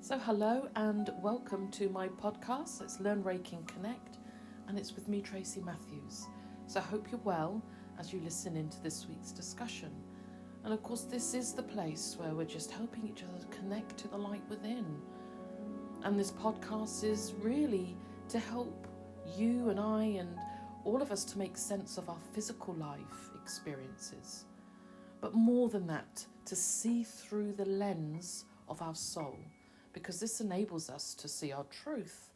So hello and welcome to my podcast. It's Learn Reiki and Connect, and it's with me, Tracy Matthews. So I hope you're well as you listen into this week's discussion. And of course, this is the place where we're just helping each other to connect to the light within. And this podcast is really to help you and I and all of us to make sense of our physical life experiences. But more than that, to see through the lens of our soul, because this enables us to see our truth,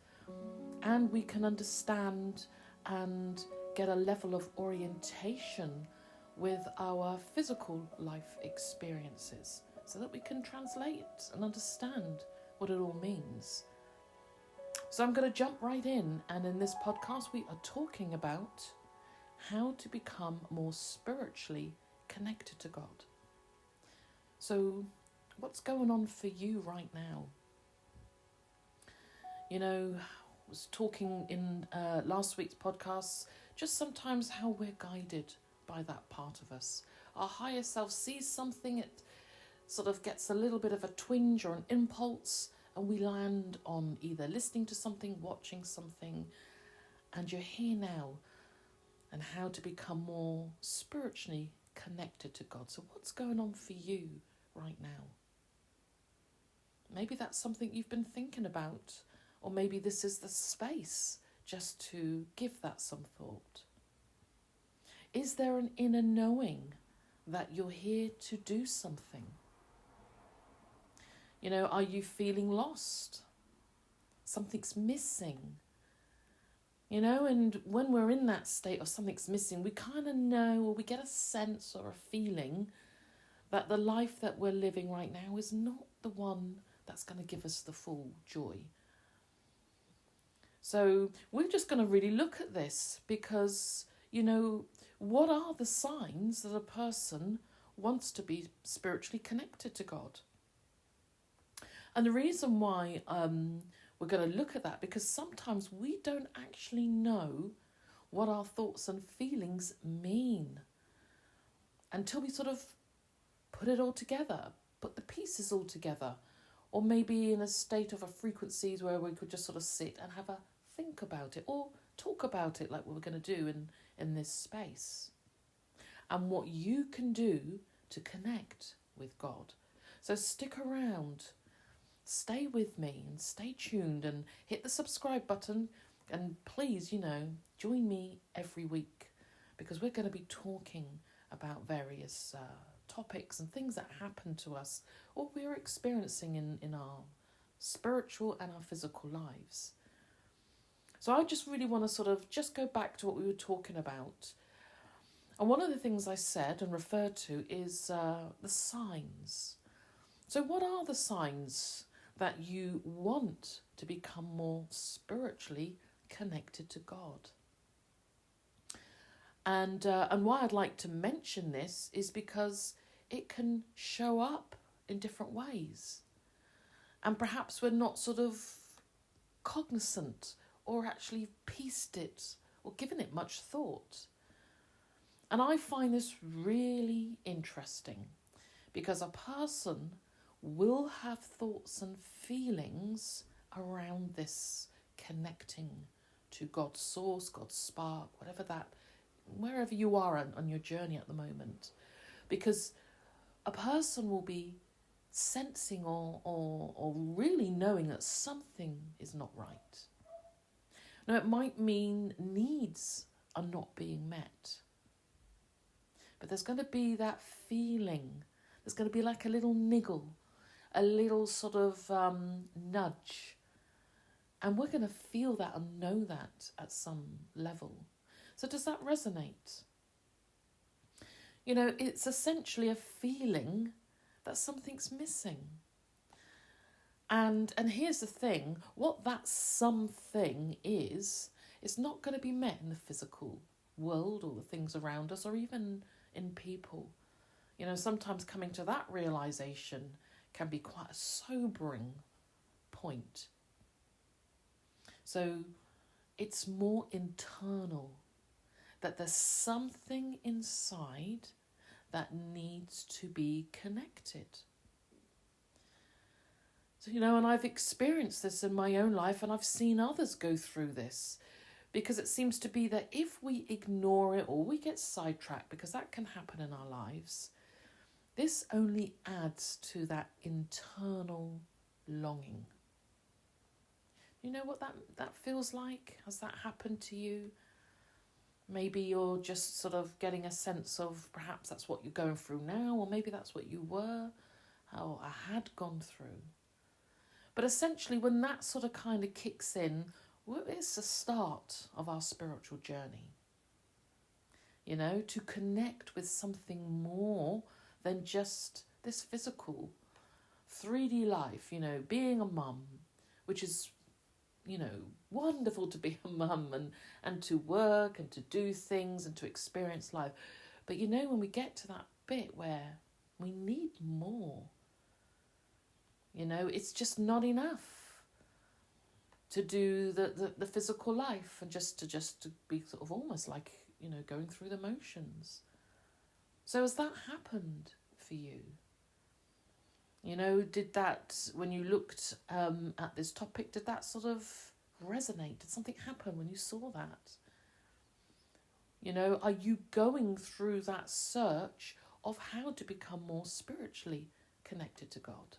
and we can understand and get a level of orientation with our physical life experiences so that we can translate and understand what it all means. So I'm going to jump right in, and in this podcast we are talking about how to become more spiritually connected to God. So what's going on for you right now? You know, I was talking in last week's podcast, just sometimes how we're guided by that part of us. Our higher self sees something, it sort of gets a little bit of a twinge or an impulse, and we land on either listening to something, watching something, and you're here now, and how to become more spiritually connected to God. So what's going on for you right now? Maybe that's something you've been thinking about. Or maybe this is the space just to give that some thought. Is there an inner knowing that you're here to do something? You know, are you feeling lost? Something's missing. You know, and when we're in that state of something's missing, we kind of know, or we get a sense or a feeling that the life that we're living right now is not the one that's going to give us the full joy. So we're just going to really look at this because, you know, what are the signs that a person wants to be spiritually connected to God? And the reason why we're going to look at that, because sometimes we don't actually know what our thoughts and feelings mean until we sort of put it all together, put the pieces all together, or maybe in a state of a frequencies where we could just sort of sit and have a think about it or talk about it like we're going to do in this space, and what you can do to connect with God. So stick around, stay with me and stay tuned and hit the subscribe button, and please, you know, join me every week because we're going to be talking about various topics and things that happen to us or we're experiencing in our spiritual and our physical lives. So I just really want to sort of just go back to what we were talking about. And one of the things I said and referred to is the signs. So what are the signs that you want to become more spiritually connected to God? And why I'd like to mention this is because it can show up in different ways. And perhaps we're not sort of cognizant or actually pieced it or given it much thought. And I find this really interesting because a person will have thoughts and feelings around this connecting to God's source, God's spark, whatever that, wherever you are on your journey at the moment. Because a person will be sensing or really knowing that something is not right. Now, it might mean needs are not being met. But there's going to be that feeling. There's going to be like a little niggle, a little sort of nudge. And we're going to feel that and know that at some level. So does that resonate? You know, it's essentially a feeling that something's missing. And here's the thing, what that something is, it's not going to be met in the physical world or the things around us or even in people. You know, sometimes coming to that realization can be quite a sobering point. So it's more internal, that there's something inside that needs to be connected. And I've experienced this in my own life, and I've seen others go through this, because it seems to be that if we ignore it or we get sidetracked, because that can happen in our lives, this only adds to that internal longing. You know what that feels like? Has that happened to you? Maybe you're just sort of getting a sense of perhaps that's what you're going through now, or maybe that's what you were, or had gone through. But essentially, when that sort of kind of kicks in, well, it's the start of our spiritual journey. To connect with something more than just this physical 3D life, being a mum, which is, wonderful to be a mum and to work and to do things and to experience life. But, when we get to that bit where we need more, it's just not enough to do the physical life and just to be sort of almost like, going through the motions. So has that happened for you? Did that, when you looked at this topic, did that sort of resonate? Did something happen when you saw that? Are you going through that search of how to become more spiritually connected to God?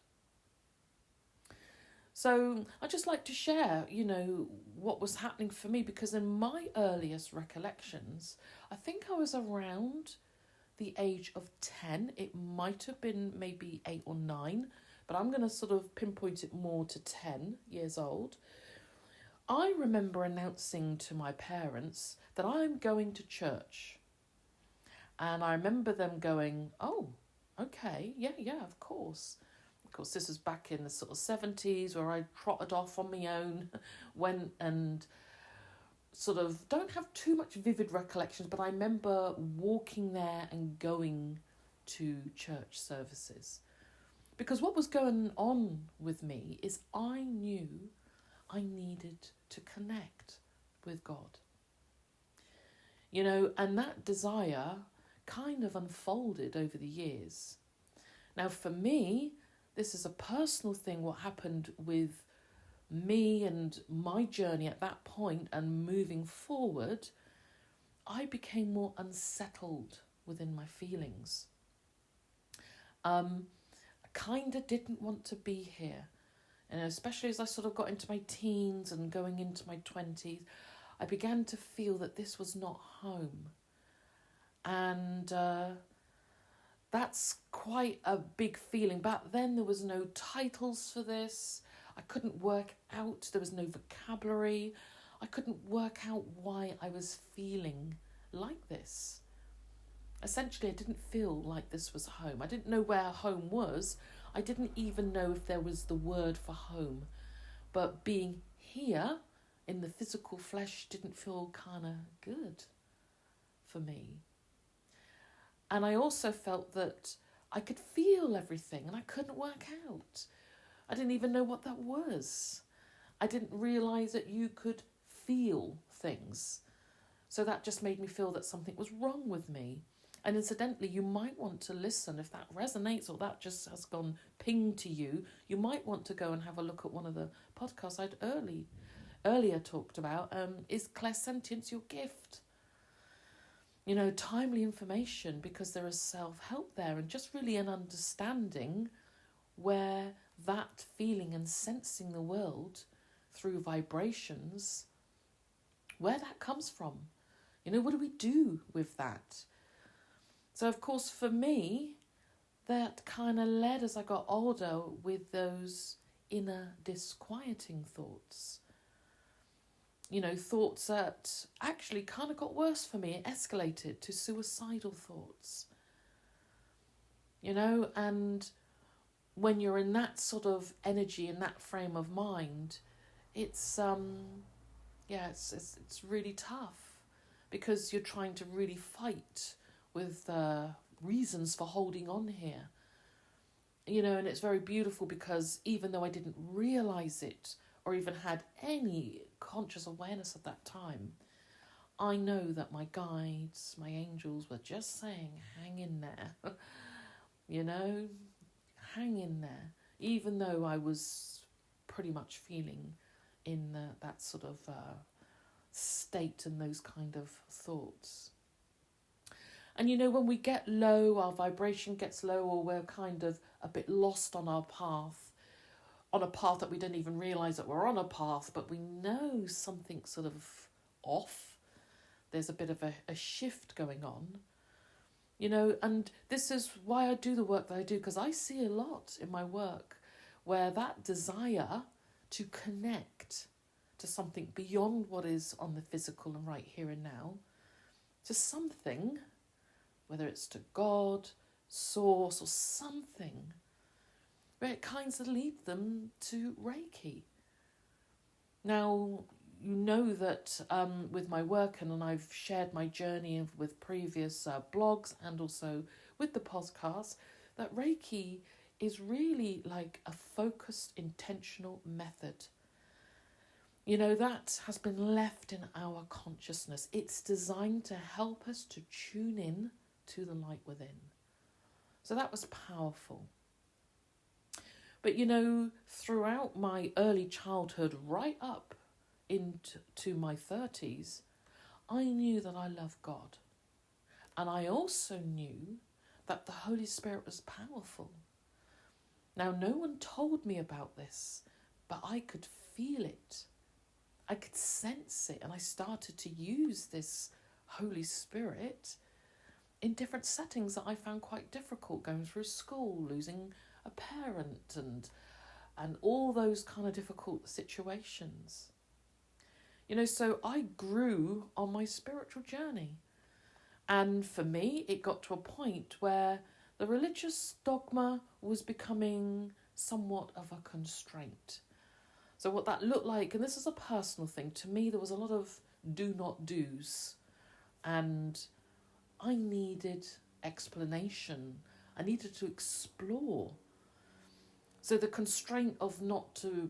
So I'd just like to share, what was happening for me, because in my earliest recollections, I think I was around the age of 10. It might have been maybe 8 or 9, but I'm going to sort of pinpoint it more to 10 years old. I remember announcing to my parents that I'm going to church. And I remember them going, oh, okay, yeah, of course. Of course, this was back in the sort of 70s where I trotted off on my own, went and sort of don't have too much vivid recollections, but I remember walking there and going to church services. Because what was going on with me is I knew I needed to connect with God. And that desire kind of unfolded over the years. Now, for me, this is a personal thing, what happened with me and my journey at that point and moving forward. I became more unsettled within my feelings. I kind of didn't want to be here. And especially as I sort of got into my teens and going into my 20s, I began to feel that this was not home. And that's quite a big feeling. Back then there was no titles for this. I couldn't work out, there was no vocabulary. I couldn't work out why I was feeling like this. Essentially, I didn't feel like this was home. I didn't know where home was. I didn't even know if there was the word for home. But being here in the physical flesh didn't feel kind of good for me. And I also felt that I could feel everything and I couldn't work out. I didn't even know what that was. I didn't realise that you could feel things. So that just made me feel that something was wrong with me. And incidentally, you might want to listen if that resonates or that just has gone ping to you. You might want to go and have a look at one of the podcasts I'd earlier talked about. Is clairsentience your gift? Timely information, because there is self-help there and just really an understanding where that feeling and sensing the world through vibrations, where that comes from. What do we do with that? So, of course, for me, that kind of led as I got older with those inner disquieting thoughts. Thoughts that actually kind of got worse for me. It escalated to suicidal thoughts. And when you're in that sort of energy, in that frame of mind, it's it's really tough, because you're trying to really fight with reasons for holding on here. And it's very beautiful, because even though I didn't realise it or even had any conscious awareness at that time, I know that my guides, my angels were just saying, hang in there, hang in there. Even though I was pretty much feeling in that sort of state and those kind of thoughts. And when we get low, our vibration gets low, or we're kind of a bit lost on our path, on a path that we don't even realise that we're on a path, but we know something's sort of off. There's a bit of a shift going on, and this is why I do the work that I do, because I see a lot in my work where that desire to connect to something beyond what is on the physical and right here and now, to something, whether it's to God, source, or something, where it kind of leads them to Reiki. Now, you know that with my work, and I've shared my journey with previous blogs and also with the podcast, that Reiki is really like a focused, intentional method. That has been left in our consciousness. It's designed to help us to tune in to the light within. So that was powerful. But throughout my early childhood, right up into my 30s, I knew that I loved God. And I also knew that the Holy Spirit was powerful. Now, no one told me about this, but I could feel it. I could sense it, and I started to use this Holy Spirit in different settings that I found quite difficult, going through school, losing a parent, and all those kind of difficult situations. So I grew on my spiritual journey. And for me, it got to a point where the religious dogma was becoming somewhat of a constraint. So what that looked like, and this is a personal thing, to me there was a lot of do not do's, and I needed explanation. I needed to explore. So the constraint of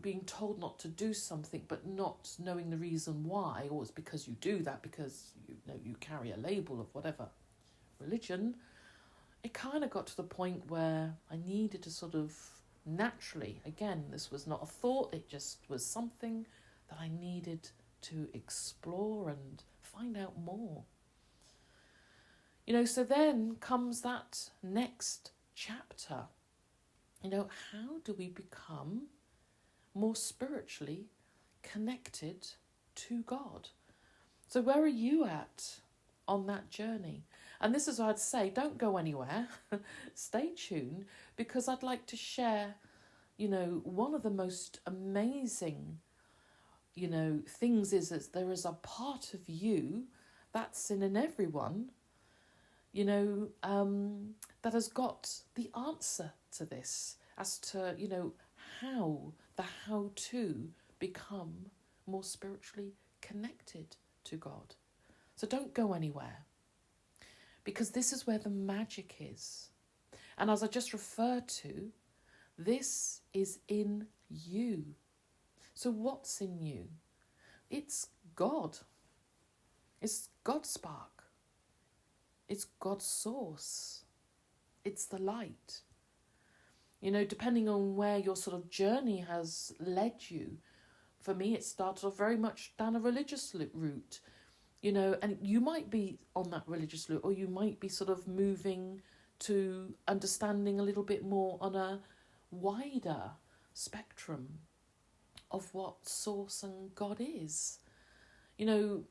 being told not to do something, but not knowing the reason why, or it's because you do that because you carry a label of whatever religion, it kind of got to the point where I needed to sort of naturally, again, this was not a thought, it just was something that I needed to explore and find out more. So then comes that next chapter. How do we become more spiritually connected to God? So where are you at on that journey? And this is what I'd say, don't go anywhere. Stay tuned, because I'd like to share, one of the most amazing, things is there is a part of you that's in everyone, that has got the answer to this, as to, how to become more spiritually connected to God. So don't go anywhere, because this is where the magic is. And as I just referred to, this is in you. So what's in you? It's God. It's God's spark. It's God's source. It's the light. Depending on where your sort of journey has led you. For me, it started off very much down a religious route, and you might be on that religious route, or you might be sort of moving to understanding a little bit more on a wider spectrum of what source and God is.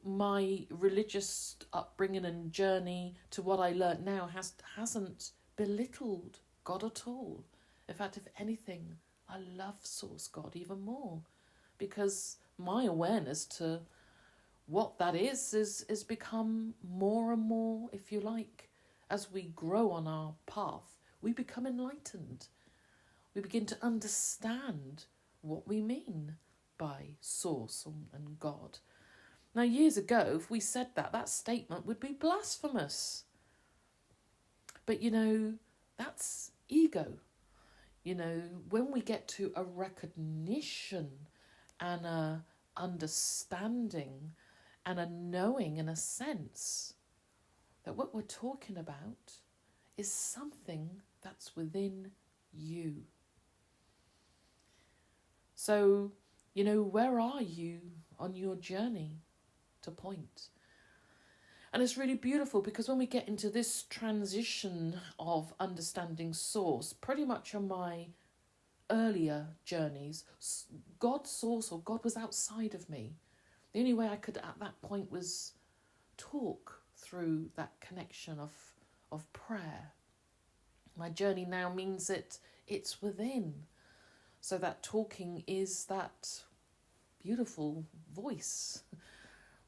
My religious upbringing and journey to what I learnt now hasn't belittled God at all. In fact, if anything, I love source God even more, because my awareness to what that is become more and more, if you like, as we grow on our path, we become enlightened. We begin to understand what we mean by source and God. Now, years ago, if we said that statement would be blasphemous. But, that's ego. When we get to a recognition and a understanding and a knowing in a sense that what we're talking about is something that's within you. So, where are you on your journey to point? And it's really beautiful because when we get into this transition of understanding source, pretty much on my earlier journeys, God's source or God was outside of me. The only way I could at that point was talk through that connection of prayer. My journey now means that it's within. So that talking is that beautiful voice,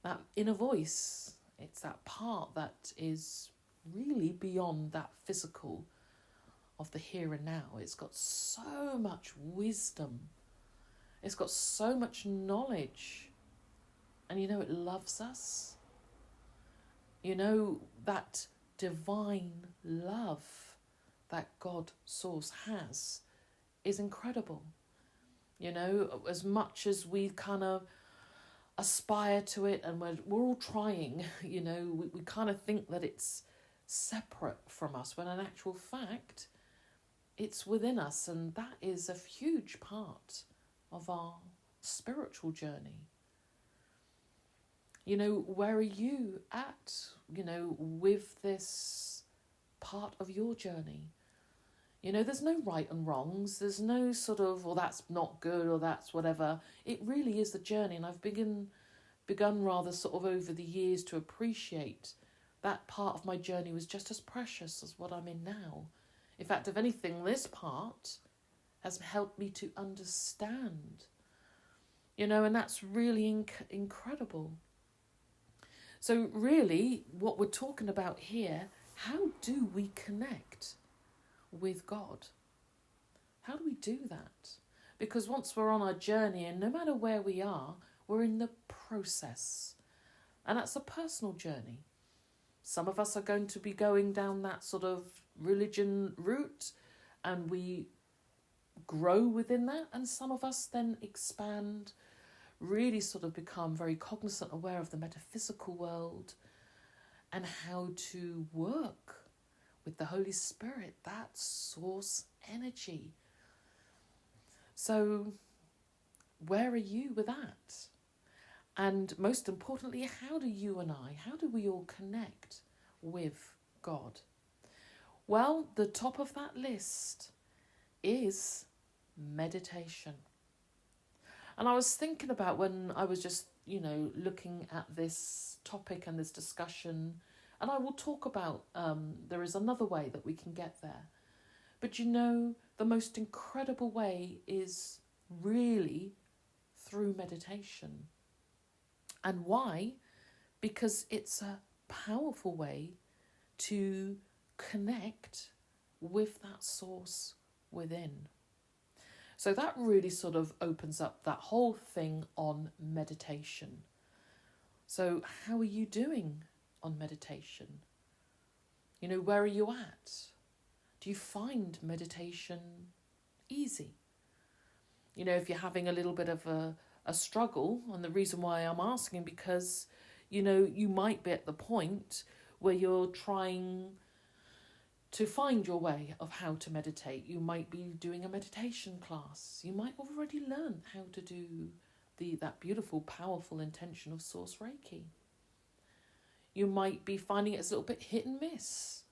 that inner voice. It's that part that is really beyond that physical of the here and now. It's got so much wisdom. It's got so much knowledge. And it loves us. That divine love that God Source has is incredible. As much as we kind of aspire to it and we're all trying, we kind of think that it's separate from us, when in actual fact, it's within us, and that is a huge part of our spiritual journey. Where are you at, with this part of your journey? There's no right and wrongs. There's no sort of, well, that's not good or that's whatever. It really is the journey. And I've begun rather sort of over the years to appreciate that part of my journey was just as precious as what I'm in now. In fact, if anything, this part has helped me to understand, and that's really incredible. So really, what we're talking about here, how do we connect with God? How do we do that? Because once we're on our journey, and no matter where we are, we're in the process. And that's a personal journey. Some of us are going to be going down that sort of religion route, and we grow within that. And some of us then expand, really sort of become very cognizant, aware of the metaphysical world and how to work with the Holy Spirit, that source energy. So where are you with that? And most importantly, how do we all connect with God? Well, the top of that list is meditation. And I was thinking about when I was just, looking at this topic and this discussion, and I will talk about, there is another way that we can get there. But the most incredible way is really through meditation. And why? Because it's a powerful way to connect with that source within. So that really sort of opens up that whole thing on meditation. So how are you doing on meditation? Where are you at? Do you find meditation easy? If you're having a little bit of a struggle, and the reason why I'm asking, because, you might be at the point where you're trying to find your way of how to meditate. You might be doing a meditation class. You might have already learned how to do that beautiful, powerful intention of Source Reiki. You might be finding it a little bit hit and miss.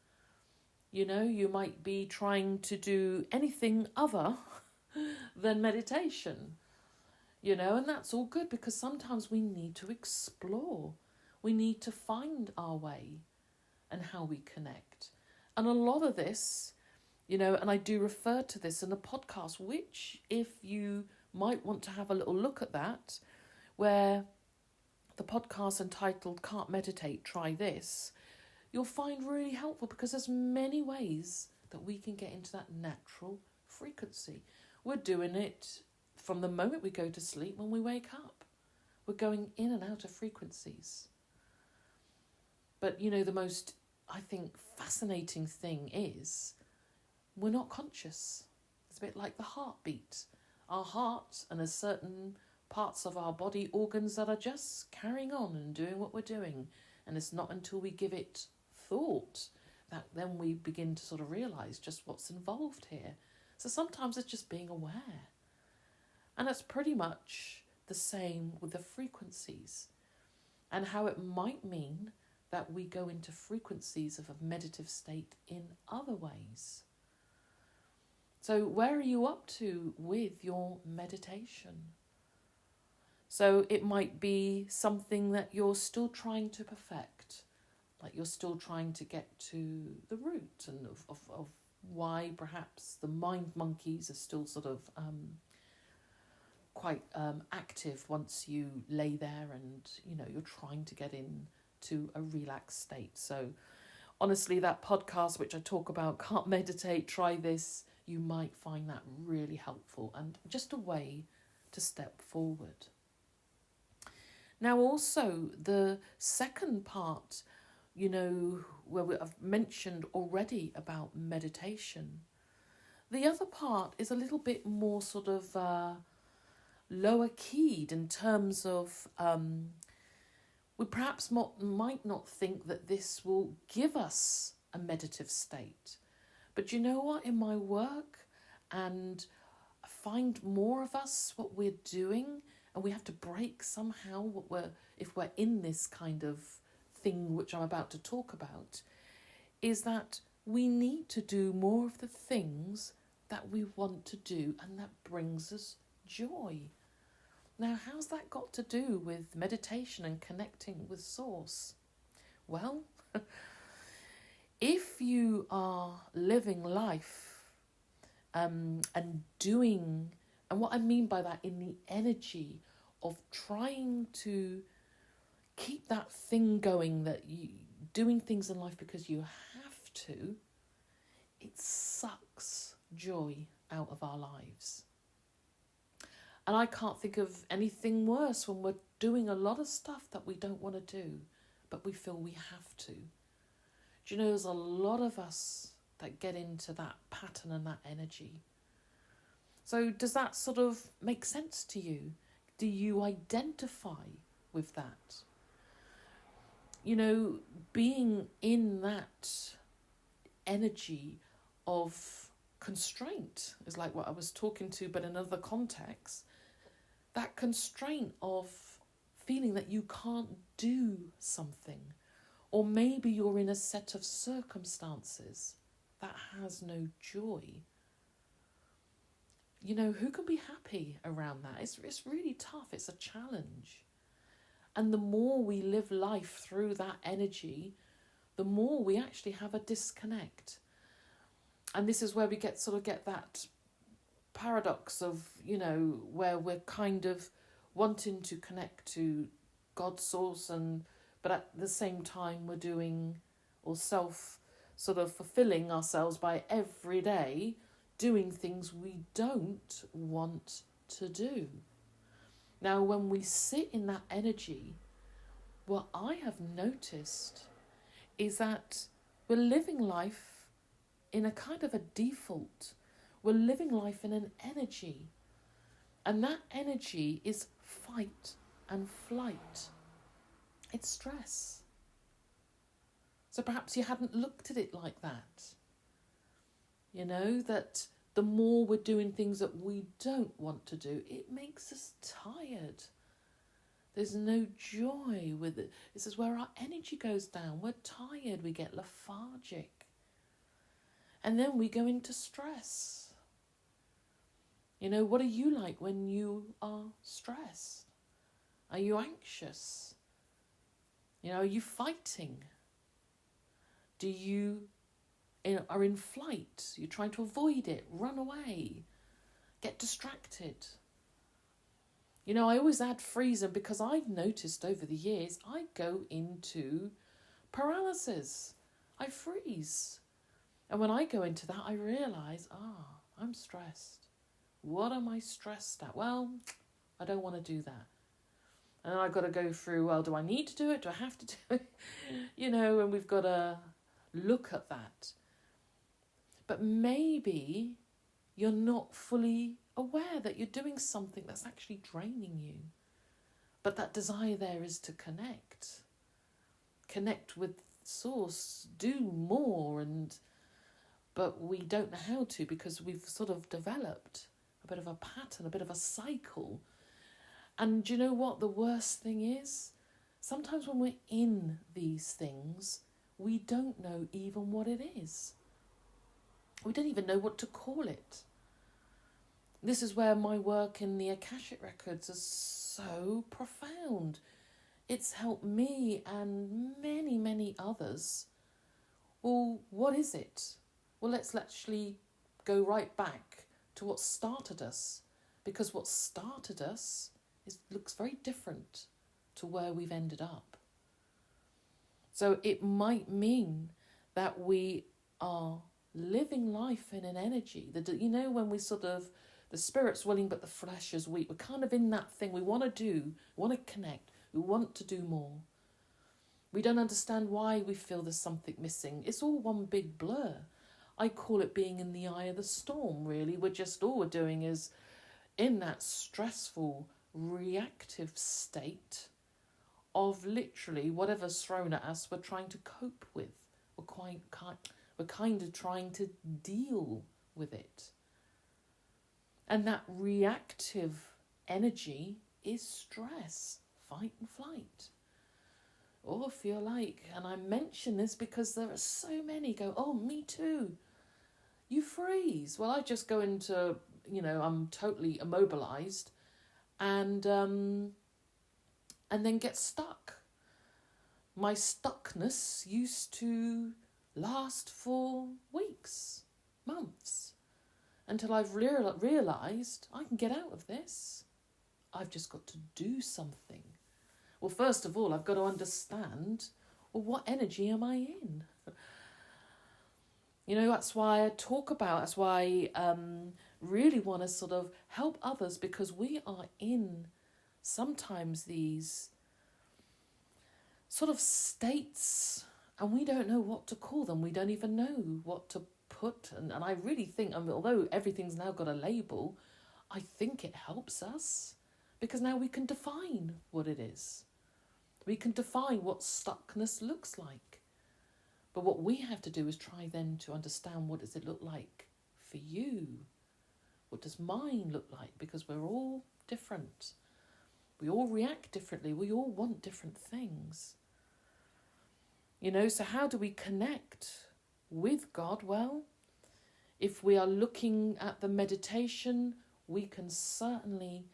You might be trying to do anything other than meditation. And that's all good, because sometimes we need to explore. We need to find our way and how we connect. And a lot of this, and I do refer to this in the podcast, which if you might want to have a little look at that, where the podcast entitled Can't Meditate, Try This, you'll find really helpful, because there's many ways that we can get into that natural frequency. We're doing it from the moment we go to sleep when we wake up. We're going in and out of frequencies. But, the most, I think, fascinating thing is we're not conscious. It's a bit like the heartbeat. Our heart, and there's certain parts of our body organs that are just carrying on and doing what we're doing. And it's not until we give it thought that then we begin to sort of realise just what's involved here. So sometimes it's just being aware. And it's pretty much the same with the frequencies, and how it might mean that we go into frequencies of a meditative state in other ways. So where are you up to with your meditation? So it might be something that you're still trying to perfect, like you're still trying to get to the root and of why perhaps the mind monkeys are still sort of quite active once you lay there and, you're trying to get into a relaxed state. So honestly, that podcast which I talk about, Can't Meditate, Try This, you might find that really helpful and just a way to step forward. Now also the second part, where I've mentioned already about meditation, the other part is a little bit more sort of lower keyed in terms of we perhaps might not think that this will give us a meditative state. But you know what? In my work, and I find more of us, what we're doing, and we have to break somehow if we're in this kind of thing which I'm about to talk about, is that we need to do more of the things that we want to do and that brings us joy. Now, how's that got to do with meditation and connecting with Source? Well, if you are living life and doing, and what I mean by that, in the energy of trying to keep that thing going, that you doing things in life because you have to, it sucks joy out of our lives. And I can't think of anything worse when we're doing a lot of stuff that we don't want to do, but we feel we have to. Do you know, there's a lot of us that get into that pattern and that energy. So does that sort of make sense to you? Do you identify with that? Being in that energy of constraint is like what I was talking to, but in another context. That constraint of feeling that you can't do something, or maybe you're in a set of circumstances that has no joy. Who can be happy around that? It's really tough. It's a challenge. And the more we live life through that energy, the more we actually have a disconnect. And this is where we get that paradox of, where we're kind of wanting to connect to God's source, but at the same time we're doing, or fulfilling ourselves by every day doing things we don't want to do. Now, when we sit in that energy, what I have noticed is that we're living life in a kind of a default. We're living life in an energy. And that energy is fight and flight. It's stress. So perhaps you hadn't looked at it like that. That the more we're doing things that we don't want to do, it makes us tired. There's no joy with it. This is where our energy goes down. We're tired, we get lethargic. And then we go into stress. What are you like when you are stressed? Are you anxious? Are you fighting? Do you are in flight? You're trying to avoid it, run away, get distracted. I always add freezer because I've noticed over the years I go into paralysis. I freeze. And when I go into that, I realise, I'm stressed. What am I stressed at? Well, I don't want to do that. And then I've got to go through, well, do I need to do it? Do I have to do it? And we've got to look at that. But maybe you're not fully aware that you're doing something that's actually draining you. But that desire there is to connect with Source, do more, but we don't know how to because we've sort of developed a bit of a pattern, a bit of a cycle. And do you know what the worst thing is? Sometimes when we're in these things, we don't know even what it is. We don't even know what to call it. This is where my work in the Akashic Records is so profound. It's helped me and many, many others. Well, what is it? Well, let's actually go right back to what started us, because what started us looks very different to where we've ended up. So it might mean that we are living life in an energy that, you know, when we sort of, the spirit's willing but the flesh is weak, we're kind of in that thing. We want to do, want to connect, we want to do more. We don't understand why we feel there's something missing. It's all one big blur. I call it being in the eye of the storm, really. We're just, all we're doing is in that stressful, reactive state of literally whatever's thrown at us, we're trying to cope with. We're kind of trying to deal with it. And that reactive energy is stress, fight and flight. Or if you're like, and I mention this because there are so many go, oh, me too. You freeze. Well, I just go into, I'm totally immobilized and then get stuck. My stuckness used to last for weeks, months, until I've realised I can get out of this. I've just got to do something. Well, first of all, I've got to understand, well, what energy am I in? That's why that's why I really want to sort of help others, because we are in sometimes these sort of states and we don't know what to call them. We don't even know what to put. And I really think, although everything's now got a label, I think it helps us because now we can define what it is. We can define what stuckness looks like. But what we have to do is try then to understand, what does it look like for you? What does mine look like? Because we're all different. We all react differently. We all want different things. So how do we connect with God? Well, if we are looking at the meditation, we can certainly,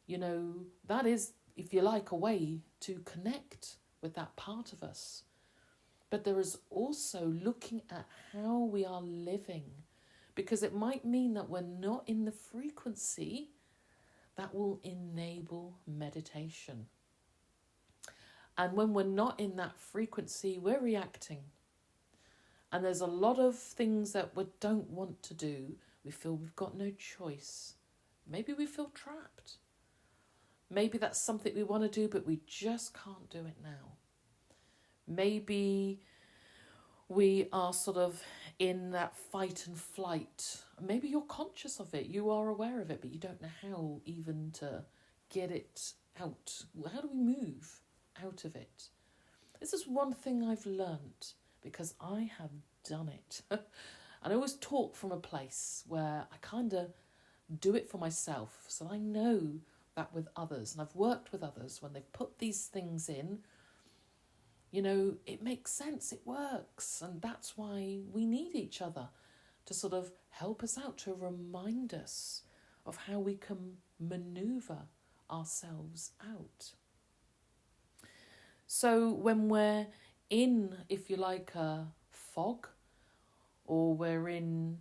that is, if you like, a way to connect with that part of us. But there is also looking at how we are living, because it might mean that we're not in the frequency that will enable meditation. And when we're not in that frequency, we're reacting. And there's a lot of things that we don't want to do. We feel we've got no choice. Maybe we feel trapped. Maybe that's something we want to do, but we just can't do it now. Maybe we are sort of in that fight and flight. Maybe you're conscious of it. You are aware of it, but you don't know how even to get it out. How do we move out of it? This is one thing I've learnt because I have done it. And I always talk from a place where I kind of do it for myself. So I know that with others, and I've worked with others, when they've put these things in, it makes sense, it works. And that's why we need each other to sort of help us out, to remind us of how we can maneuver ourselves out. So when we're in, if you like, a fog, or we're in,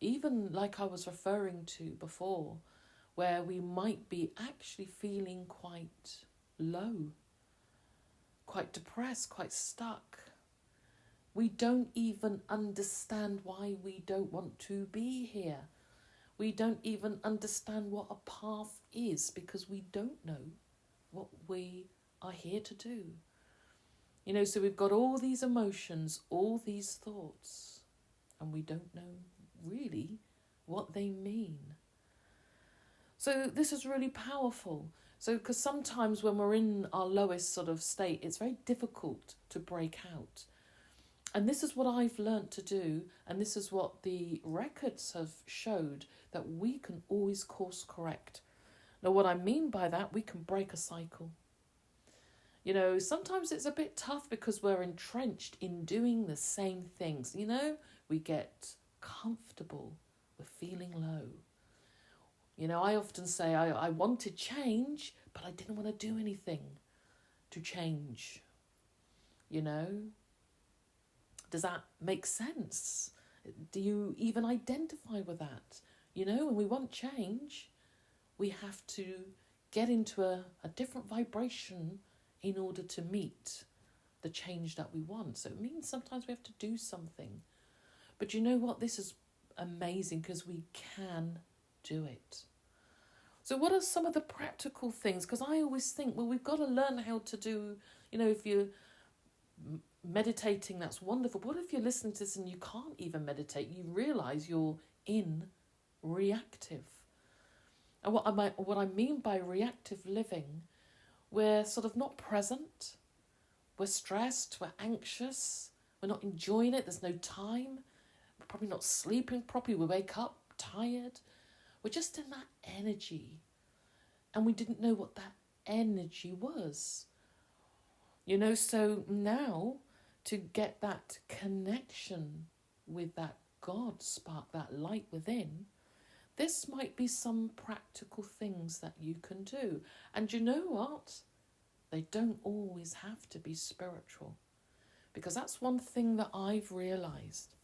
even like I was referring to before, where we might be actually feeling quite low, quite depressed, quite stuck. We don't even understand why we don't want to be here. We don't even understand what a path is, because we don't know what we are here to do. So we've got all these emotions, all these thoughts, and we don't know really what they mean. So this is really powerful. So because sometimes when we're in our lowest sort of state, it's very difficult to break out. And this is what I've learnt to do, and this is what the records have showed, that we can always course correct. Now, what I mean by that, we can break a cycle. You know, sometimes it's a bit tough because we're entrenched in doing the same things. You know, we get comfortable with feeling low. You know, I often say I wanted change, but I didn't want to do anything to change. You know? Does that make sense? Do you even identify with that? You know, when we want change, we have to get into a different vibration in order to meet the change that we want. So it means sometimes we have to do something. But you know what? This is amazing because we can do it. So what are some of the practical things? Because I always think, well, we've got to learn how to do, you know, if you're meditating, that's wonderful. What if you're listening to this and you can't even meditate? You realise you're in reactive. And what I mean by reactive living, we're sort of not present. We're stressed, we're anxious, we're not enjoying it, there's no time. We're probably not sleeping properly, we wake up tired. We're just in that energy. And we didn't know what that energy was. You know, so now to get that connection with that God spark, that light within, this might be some practical things that you can do. And you know what? They don't always have to be spiritual. Because that's one thing that I've realised.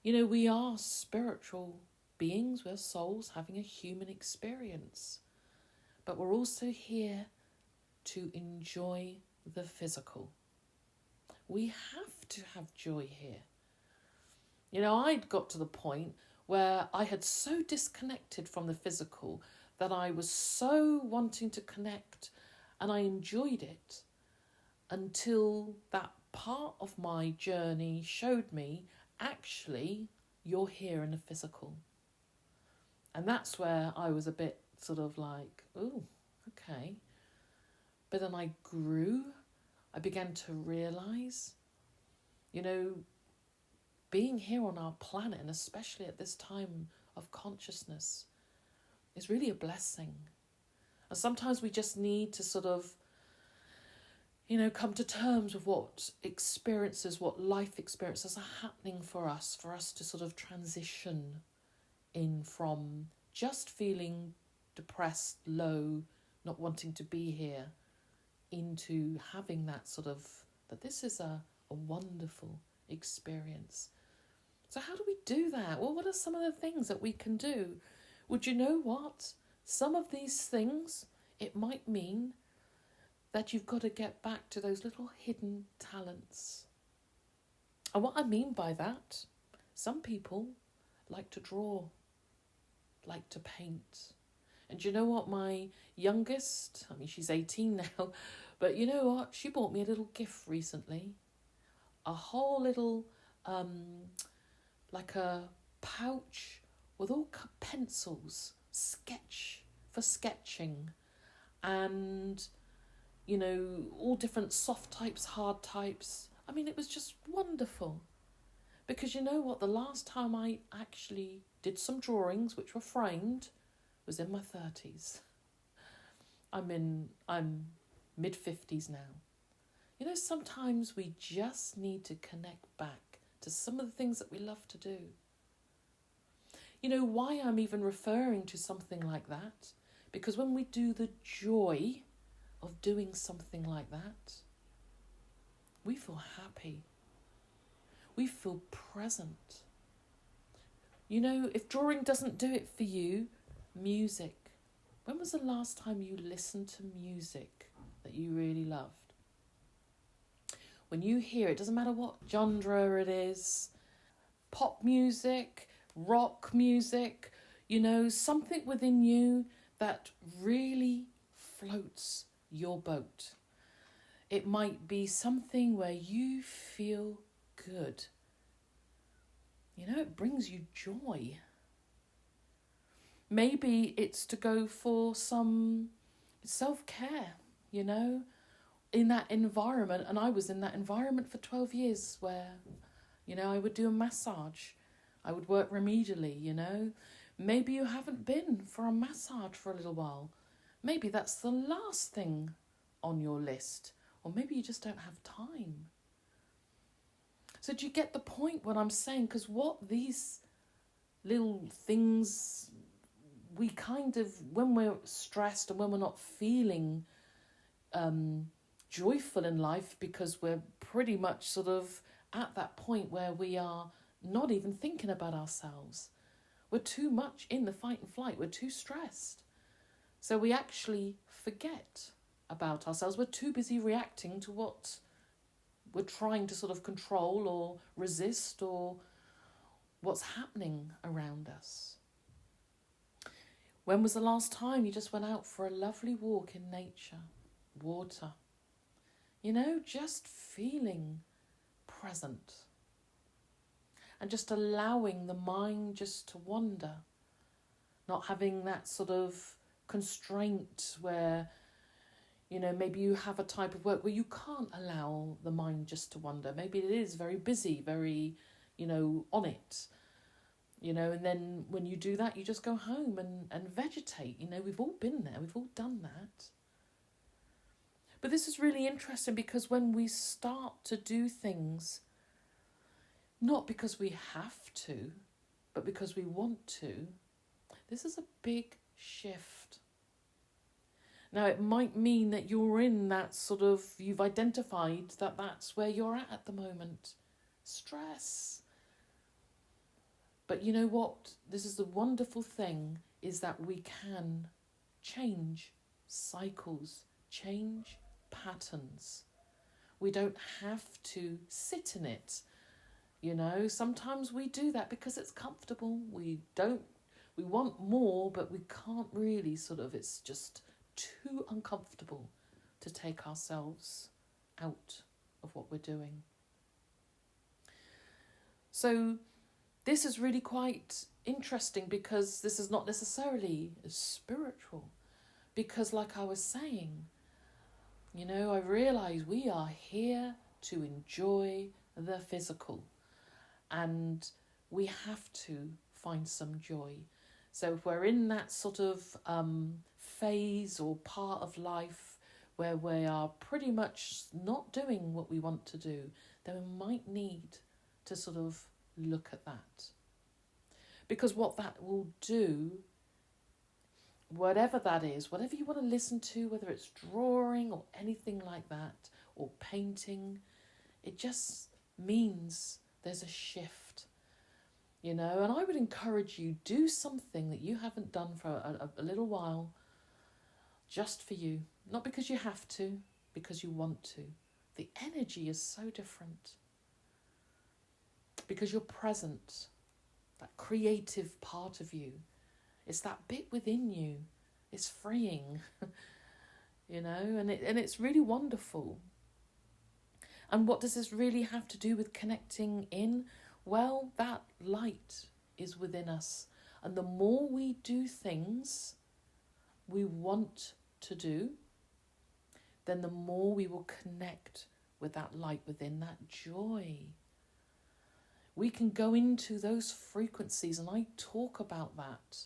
You know, we are spiritual beings, we're souls having a human experience. But we're also here to enjoy the physical. We have to have joy here. You know, I'd got to the point where I had so disconnected from the physical that I was so wanting to connect, and I enjoyed it until that part of my journey showed me, actually, you're here in the physical. And that's where I was a bit sort of like, oh, okay. But then I grew. I began to realise, you know, being here on our planet, and especially at this time of consciousness, is really a blessing. And sometimes we just need to sort of, you know, come to terms with what experiences, what life experiences are happening for us to sort of transition in from just feeling depressed, low, not wanting to be here, into having that sort of, that this is a wonderful experience. So how do we do that? Well, what are some of the things that we can do? Would you know what? Some of these things, it might mean that you've got to get back to those little hidden talents. And what I mean by that, some people like to draw, like to paint. And you know what? My youngest, I mean, she's 18 now, but you know what? She bought me a little gift recently. A whole little, like a pouch with all pencils, for sketching, and, you know, all different soft types, hard types. I mean, it was just wonderful. Because you know what? The last time I actually did some drawings, which were framed, was in my 30s. I'm mid-50s now. You know, sometimes we just need to connect back to some of the things that we love to do. You know why I'm even referring to something like that? Because when we do the joy of doing something like that, we feel happy. We feel present. You know, if drawing doesn't do it for you, music. When was the last time you listened to music that you really loved? When you hear it, doesn't matter what genre it is, pop music, rock music, you know, something within you that really floats your boat. It might be something where you feel good. You know, it brings you joy. Maybe it's to go for some self-care, you know. in that environment, and I was in that environment for 12 years where, I would do a massage. I would work remedially, Maybe you haven't been for a massage for a little while. Maybe that's the last thing on your list. Or maybe you just don't have time. So do you get the point what I'm saying? Because what these little things, we kind of, when we're stressed and when we're not feeling joyful in life, because we're pretty much sort of at that point where we are not even thinking about ourselves. We're too much in the fight and flight. We're too stressed. So we actually forget about ourselves. We're too busy reacting to what we're trying to sort of control or resist, or what's happening around us. When was the last time you just went out for a lovely walk in nature, water? Just feeling present. And just allowing the mind just to wander. Not having that sort of constraint where, maybe you have a type of work where you can't allow the mind just to wander. Maybe it is very busy, very, on it. And then when you do that, you just go home and vegetate. We've all been there. We've all done that. But this is really interesting because when we start to do things, not because we have to, but because we want to, this is a big shift. Now, it might mean that you're in that sort of, you've identified that that's where you're at the moment. Stress. But you know what? This is the wonderful thing, is that we can change cycles, change patterns. We don't have to sit in it. Sometimes we do that because it's comfortable. We want more, but we can't really it's just too uncomfortable to take ourselves out of what we're doing. So this is really quite interesting because this is not necessarily spiritual. Because like I was saying, I realise we are here to enjoy the physical. And we have to find some joy. So if we're in that sort of phase or part of life where we are pretty much not doing what we want to do, then we might need to sort of look at that. Because what that will do, whatever that is, whatever you want to listen to, whether it's drawing or anything like that, or painting, it just means there's a shift, and I would encourage you, do something that you haven't done for a little while, just for you, not because you have to, because you want to. The energy is so different, because you're present, that creative part of you, it's that bit within you, it's freeing, and it's really wonderful. And what does this really have to do with connecting in? Well, that light is within us. And the more we do things we want to do, then the more we will connect with that light within, that joy. We can go into those frequencies, and I talk about that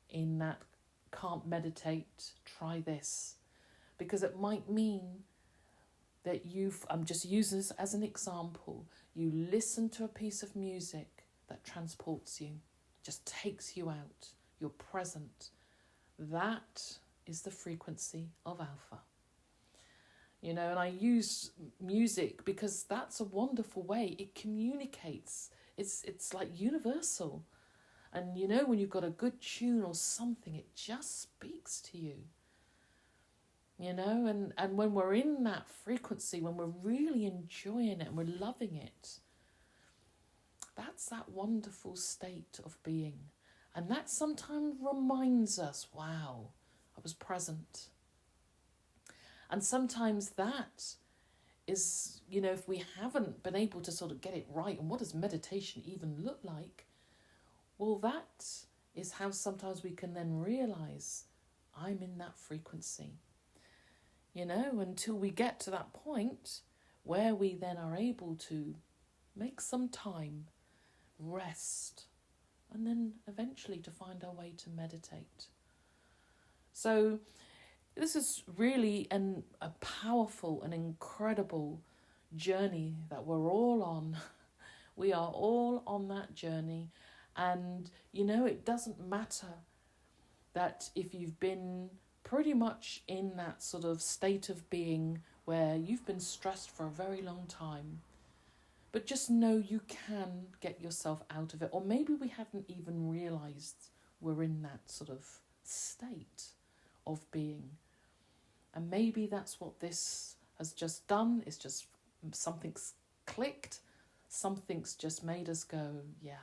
in that Can't Meditate, Try This. Because it might mean that I'm just using this as an example, you listen to a piece of music that transports you, just takes you out, you're present. That is the frequency of alpha. And I use music because that's a wonderful way. It communicates. It's like universal. And when you've got a good tune or something, it just speaks to you. And when we're in that frequency, when we're really enjoying it and we're loving it, that's that wonderful state of being. And that sometimes reminds us, wow, I was present. And sometimes that is, if we haven't been able to sort of get it right, and what does meditation even look like? Well, that is how sometimes we can then realise I'm in that frequency. until we get to that point where we then are able to make some time, rest, and then eventually to find our way to meditate. So this is really a powerful and incredible journey that we're all on. We are all on that journey. And, it doesn't matter that if you've been pretty much in that sort of state of being where you've been stressed for a very long time, but just know you can get yourself out of it. Or maybe we haven't even realised we're in that sort of state of being. And maybe that's what this has just done. It's just something's clicked. Something's just made us go, yeah.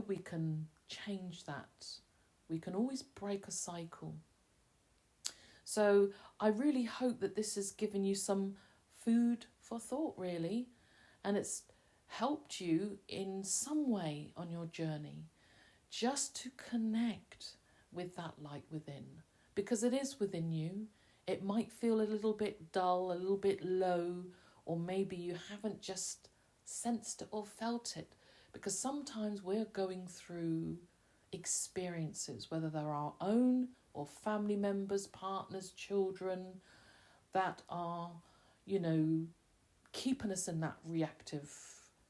We can change that. We can always break a cycle. So I really hope that this has given you some food for thought, really. And it's helped you in some way on your journey just to connect with that light within. Because it is within you. It might feel a little bit dull, a little bit low, or maybe you haven't just sensed it or felt it. Because sometimes we're going through experiences, whether they're our own or family members, partners, children, that are, keeping us in that reactive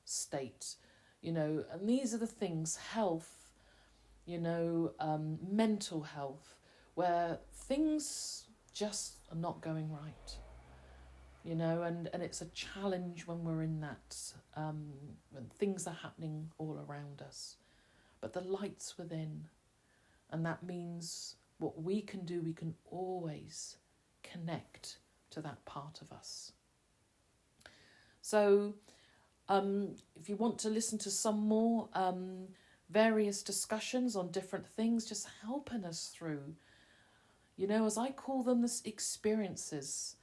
state, and these are the things, health, mental health, where things just are not going right. And it's a challenge when we're in that, when things are happening all around us. But the light's within, and that means what we can do, we can always connect to that part of us. So if you want to listen to some more various discussions on different things, just helping us through, as I call them, this experiences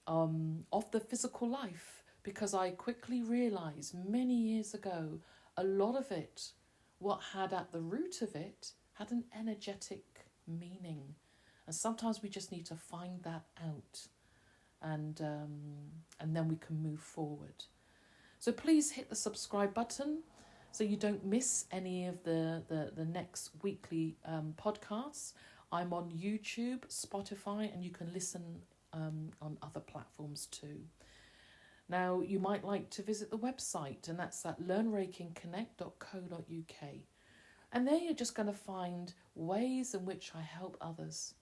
of the physical life, because I quickly realised many years ago, a lot of it, what had at the root of it, had an energetic meaning. And sometimes we just need to find that out, and then we can move forward. So please hit the subscribe button so you don't miss any of the next weekly podcasts. I'm on YouTube, Spotify, and you can listen on other platforms too. Now, you might like to visit the website, and that's at learnreikingconnect.co.uk. And there you're just going to find ways in which I help others.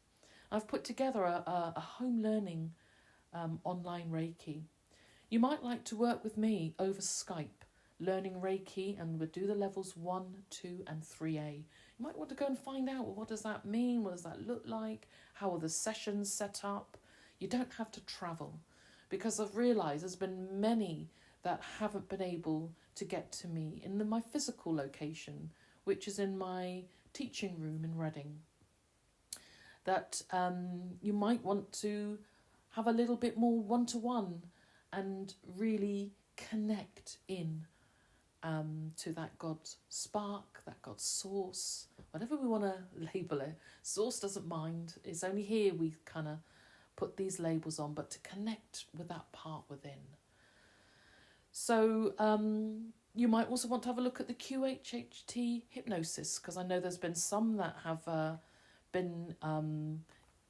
I've put together a home learning online Reiki. You might like to work with me over Skype, learning Reiki, and we'll do the levels 1, 2 and 3A. You might want to go and find out, what does that mean? What does that look like? How are the sessions set up? You don't have to travel, because I've realised there's been many that haven't been able to get to me in my physical location, which is in my teaching room in Reading. That you might want to have a little bit more one-to-one and really connect in to that God spark, that God source, whatever we want to label it. Source doesn't mind. It's only here we kind of put these labels on, but to connect with that part within. So you might also want to have a look at the QHHT hypnosis, because I know there's been some that have been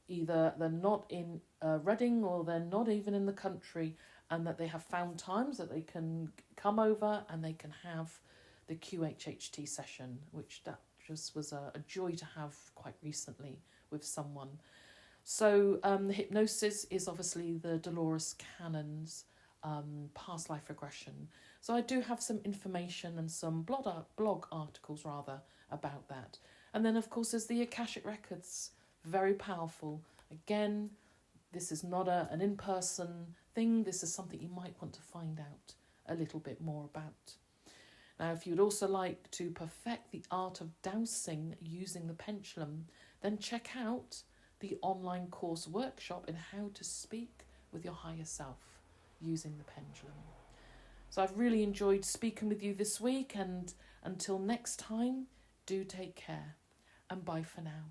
either they're not in Reading or they're not even in the country, and that they have found times that they can come over and they can have the QHHT session, which that just was a joy to have quite recently with someone. So the hypnosis is obviously the Dolores Cannon's past life regression. So I do have some information and some blog articles about that. And then of course there's the Akashic Records, very powerful. Again, this is not an in-person thing. This is something you might want to find out a little bit more about. Now, if you'd also like to perfect the art of dowsing using the pendulum, then check out the online course workshop in how to speak with your higher self using the pendulum. So I've really enjoyed speaking with you this week, and until next time, do take care, and bye for now.